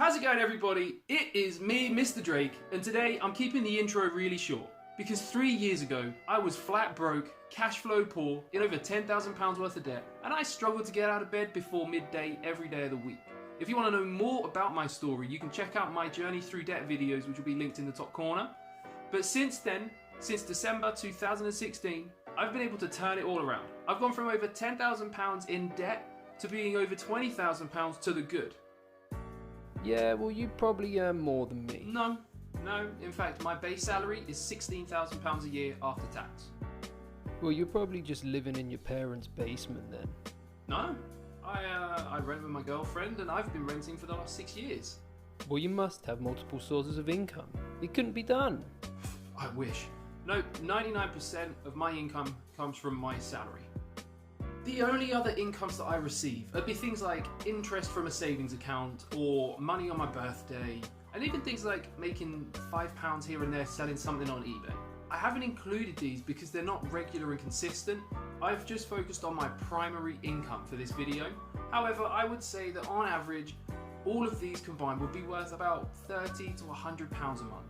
How's it going, everybody? It is me, Mr. Drake, and today I'm keeping the intro really short because 3 years ago I was flat broke, cash flow poor, in over £10,000 worth of debt, and I struggled to get out of bed before midday every day of the week. If you want to know more about my story, you can check out my journey through debt videos, which will be linked in the top corner. But since then, since December 2016, I've been able to turn it all around. I've gone from over £10,000 in debt to being over £20,000 to the good. Yeah, well, you probably earn more than me. No. In fact, my base salary is £16,000 a year after tax. Well, you're probably just living in your parents' basement then. No, I rent with my girlfriend, and I've been renting for the last 6 years. Well, you must have multiple sources of income. It couldn't be done. I wish. No, 99% of my income comes from my salary. The only other incomes that I receive would be things like interest from a savings account or money on my birthday, and even things like making £5 here and there selling something on eBay. I haven't included these because they're not regular and consistent. I've just focused on my primary income for this video. However, I would say that on average, all of these combined would be worth about £30 to £100 a month.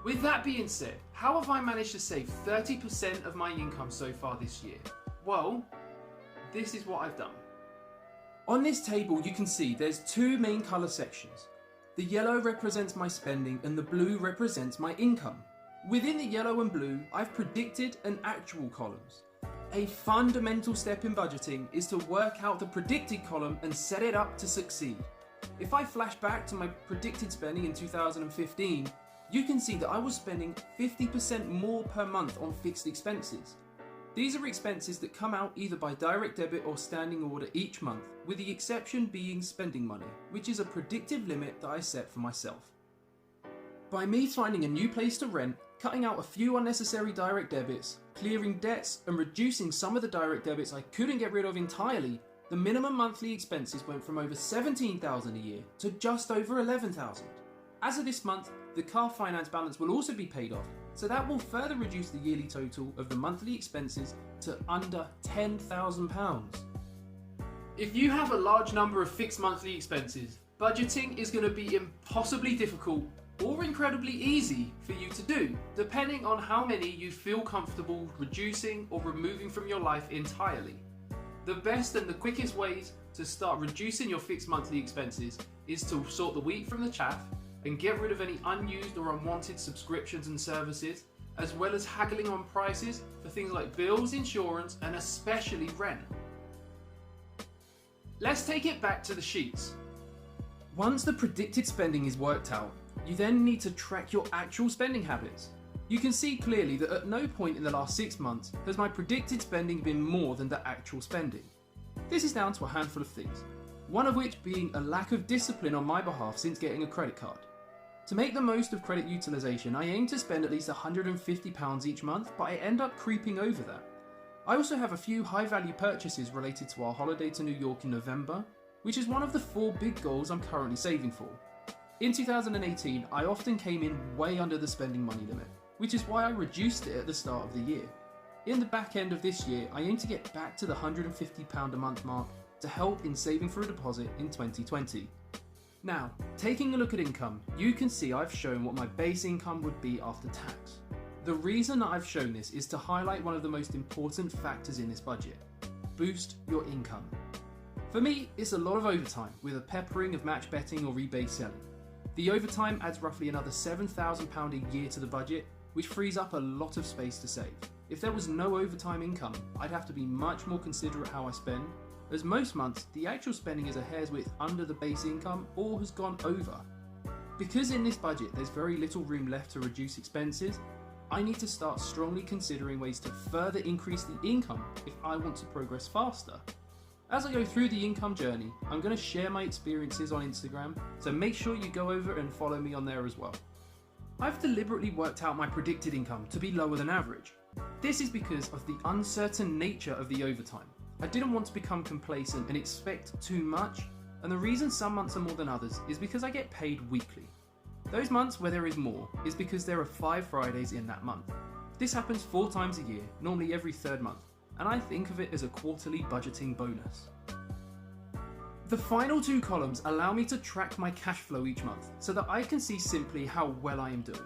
With that being said, how have I managed to save 30% of my income so far this year? Well, this is what I've done. On this table you can see there's two main colour sections. The yellow represents my spending and the blue represents my income. Within the yellow and blue, I've predicted and actual columns. A fundamental step in budgeting is to work out the predicted column and set it up to succeed. If I flash back to my predicted spending in 2015, you can see that I was spending 50% more per month on fixed expenses. These are expenses that come out either by direct debit or standing order each month, with the exception being spending money, which is a predictive limit that I set for myself. By me finding a new place to rent, cutting out a few unnecessary direct debits, clearing debts and reducing some of the direct debits I couldn't get rid of entirely, the minimum monthly expenses went from over £17,000 a year to just over £11,000. As of this month, the car finance balance will also be paid off, so that will further reduce the yearly total of the monthly expenses to under £10,000. If you have a large number of fixed monthly expenses, budgeting is going to be impossibly difficult or incredibly easy for you to do, depending on how many you feel comfortable reducing or removing from your life entirely. The best and the quickest ways to start reducing your fixed monthly expenses is to sort the wheat from the chaff and get rid of any unused or unwanted subscriptions and services, as well as haggling on prices for things like bills, insurance, and especially rent. Let's take it back to the sheets. Once the predicted spending is worked out, you then need to track your actual spending habits. You can see clearly that at no point in the last 6 months has my predicted spending been more than the actual spending. This is down to a handful of things, one of which being a lack of discipline on my behalf since getting a credit card. To make the most of credit utilisation, I aim to spend at least £150 each month, but I end up creeping over that. I also have a few high value purchases related to our holiday to New York in November, which is one of the 4 big goals I'm currently saving for. In 2018, I often came in way under the spending money limit, which is why I reduced it at the start of the year. In the back end of this year, I aim to get back to the £150 a month mark to help in saving for a deposit in 2020. Now, taking a look at income, you can see I've shown what my base income would be after tax. The reason that I've shown this is to highlight one of the most important factors in this budget: boost your income. For me, it's a lot of overtime with a peppering of match betting or rebate selling. The overtime adds roughly another £7,000 a year to the budget, which frees up a lot of space to save. If there was no overtime income, I'd have to be much more considerate how I spend, as most months the actual spending is a hair's width under the base income or has gone over. Because in this budget there's very little room left to reduce expenses, I need to start strongly considering ways to further increase the income if I want to progress faster. As I go through the income journey, I'm going to share my experiences on Instagram, so make sure you go over and follow me on there as well. I've deliberately worked out my predicted income to be lower than average. This is because of the uncertain nature of the overtime. I didn't want to become complacent and expect too much, and the reason some months are more than others is because I get paid weekly. Those months where there is more is because there are 5 Fridays in that month. This happens 4 times a year, normally every 3rd month, and I think of it as a quarterly budgeting bonus. The final two columns allow me to track my cash flow each month so that I can see simply how well I am doing.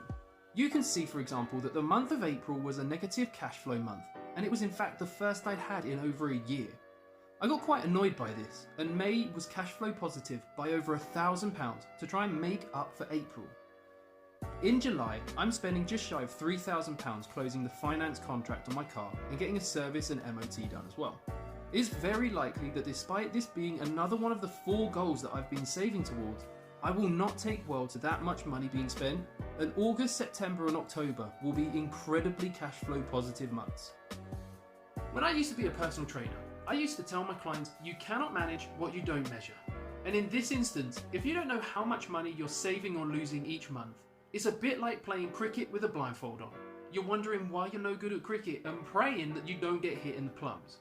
You can see, for example, that the month of April was a negative cash flow month, and it was in fact the first I'd had in over a year. I got quite annoyed by this, and May was cash flow positive by over £1,000 to try and make up for April. In July, I'm spending just shy of £3,000 closing the finance contract on my car and getting a service and MOT done as well. It's very likely that despite this being another one of the 4 goals that I've been saving towards, I will not take well to that much money being spent, and August, September and October will be incredibly cash flow positive months. When I used to be a personal trainer, I used to tell my clients, you cannot manage what you don't measure. And in this instance, if you don't know how much money you're saving or losing each month, it's a bit like playing cricket with a blindfold on. You're wondering why you're no good at cricket and praying that you don't get hit in the plums.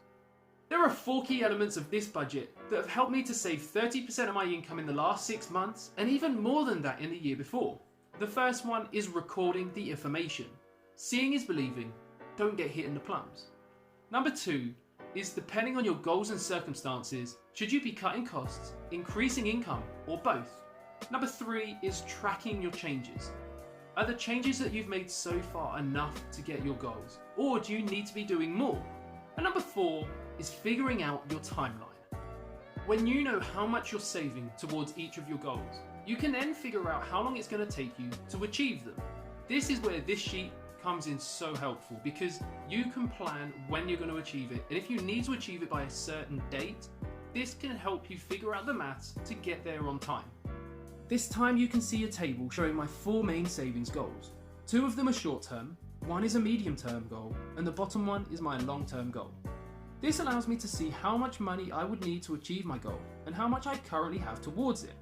There are 4 key elements of this budget that have helped me to save 30% of my income in the last 6 months and even more than that in the year before. The first one is recording the information. Seeing is believing, don't get hit in the plums. Number 2 is depending on your goals and circumstances, should you be cutting costs, increasing income, or both? Number 3 is tracking your changes. Are the changes that you've made so far enough to get your goals, or do you need to be doing more? And number 4 is figuring out your timeline. When you know how much you're saving towards each of your goals, you can then figure out how long it's going to take you to achieve them. This is where this sheet comes in so helpful, because you can plan when you're going to achieve it, and if you need to achieve it by a certain date, this can help you figure out the maths to get there on time. This time you can see a table showing my 4 main savings goals. 2 of them are short term, 1 is a medium term goal, and the bottom one is my long term goal. This allows me to see how much money I would need to achieve my goal and how much I currently have towards it.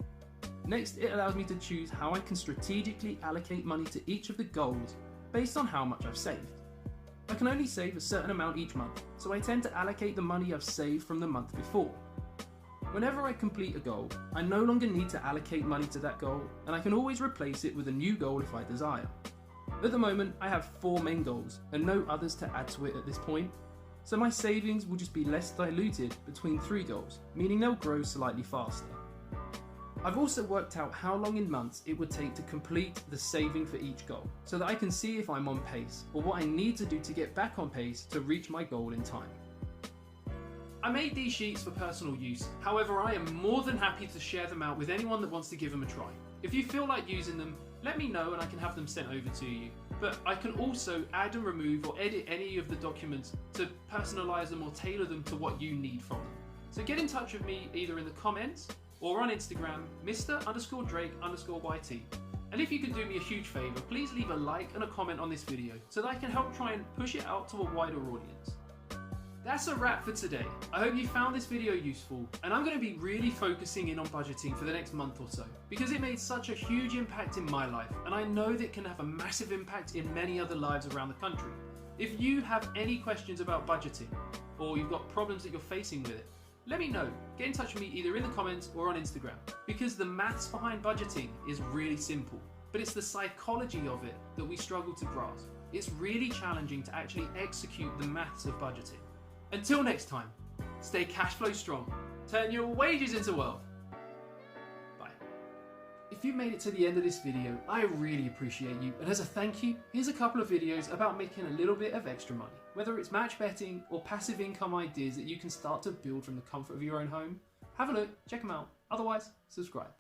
Next, it allows me to choose how I can strategically allocate money to each of the goals based on how much I've saved. I can only save a certain amount each month, so I tend to allocate the money I've saved from the month before. Whenever I complete a goal, I no longer need to allocate money to that goal, and I can always replace it with a new goal if I desire. At the moment, I have 4 main goals and no others to add to it at this point, so my savings will just be less diluted between 3 goals, meaning they'll grow slightly faster. I've also worked out how long in months it would take to complete the saving for each goal, so that I can see if I'm on pace or what I need to do to get back on pace to reach my goal in time. I made these sheets for personal use, however I am more than happy to share them out with anyone that wants to give them a try. If you feel like using them, let me know and I can have them sent over to you. But I can also add and remove or edit any of the documents to personalize them or tailor them to what you need from them. So get in touch with me either in the comments or on Instagram, Mr_Drake_YT. And if you could do me a huge favor, please leave a like and a comment on this video so that I can help try and push it out to a wider audience. That's a wrap for today. I hope you found this video useful, and I'm going to be really focusing in on budgeting for the next month or so, because it made such a huge impact in my life, and I know that it can have a massive impact in many other lives around the country. If you have any questions about budgeting, or you've got problems that you're facing with it, let me know. Get in touch with me either in the comments or on Instagram, because the maths behind budgeting is really simple, but it's the psychology of it that we struggle to grasp. It's really challenging to actually execute the maths of budgeting. Until next time, stay cash flow strong, turn your wages into wealth. Bye. If you made it to the end of this video, I really appreciate you, and as a thank you, here's a couple of videos about making a little bit of extra money, whether it's match betting or passive income ideas that you can start to build from the comfort of your own home. Have a look, check them out, otherwise subscribe.